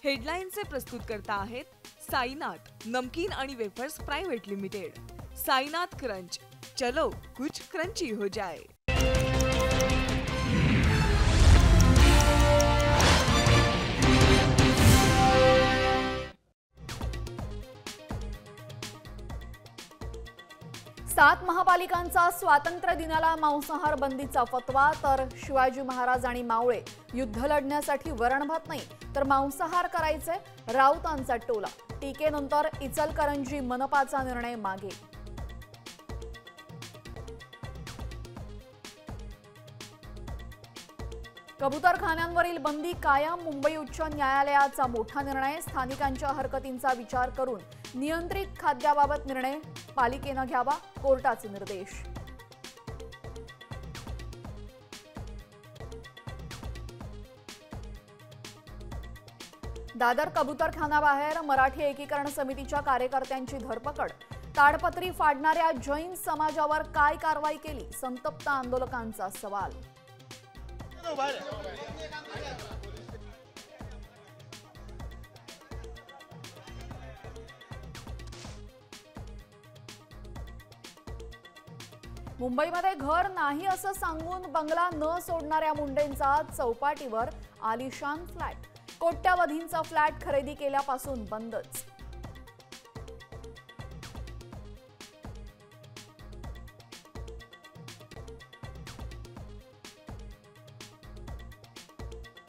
हेडलाईनचे प्रस्तुतकर्ता आहेत साईनाथ नमकीन आणि wafers private limited. Sainath crunch, चलो कुछ क्रंची हो जाए। सात महापालिकांचा स्वातंत्र्य दिनाला मांसाहार बंदीचा फतवा, तर शिवाजी महाराज आणि मावळे युद्ध लढण्यासाठी वरणभात नाही तर मांसाहार करायचे, राऊतांचा टोला। टीकेनंतर इचलकरंजी मनपाचा निर्णय मागे। कबूतरखान्यांवरील बंदी कायम, मुंबई उच्च न्यायालयाचा मोठा निर्णय। स्थानिकांच्या हरकतींचा विचार करून नियंत्रित खाद्याबाबत निर्णय पालिकेने घ्यावा, कोर्टाचे निर्देश। दादर कबूतरखान्याबाहेर मराठी एकीकरण समितीच्या कार्यकर्त्यांची धरपकड। ताडपत्री फाडणाऱ्या जैन समाजावर काय कारवाई केली, संतप्त आंदोलकांचा सवाल। मुंबईमध्ये घर नाही असं सांगून बंगला न सोडणाऱ्या मुंडेंचा चौपाटीवर आलिशान फ्लॅट। कोट्यावधींचा फ्लॅट खरेदी केल्यापासून बंदच।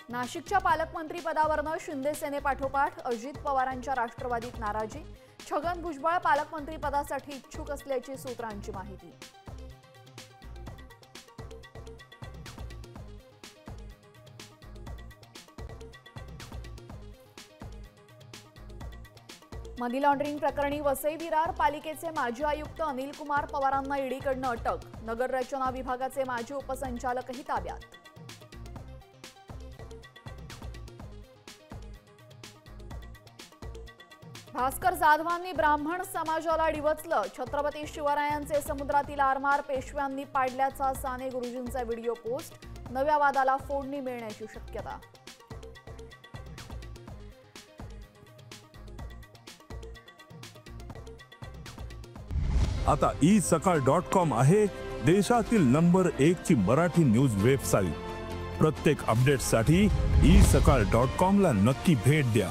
नाशिकच्या पालकमंत्री पदावरनं शिंदे सेनेपाठोपाठ अजित पवारांच्या राष्ट्रवादीत नाराजी। छगन भुजबळ पालकमंत्री पदासाठी इच्छुक असल्याची सूत्रांची माहिती। मनी लॉन्ड्रिंग प्रकरणी वसई विरार पालिकेचे माजी आयुक्त अनिल कुमार पवारांना ईडीकडून अटक। नगर रचना विभागाचे माजी उपसंचालकही ताब्यात। भास्कर जाधवांनी ब्राह्मण समाजाला डिवचलं। छत्रपती शिवरायांचे समुद्रातील आरमार पेशव्यांनी पाडल्याचा साने गुरुजींचा व्हिडिओ पोस्ट। नव्या वादाला फोडणी मिळण्याची शक्यता। आता isakal.com आहे देशातील नंबर 1 ची मराठी न्यूज वेबसाईट। प्रत्येक अपडेटसाठी isakal.com ला नक्की भेट द्या।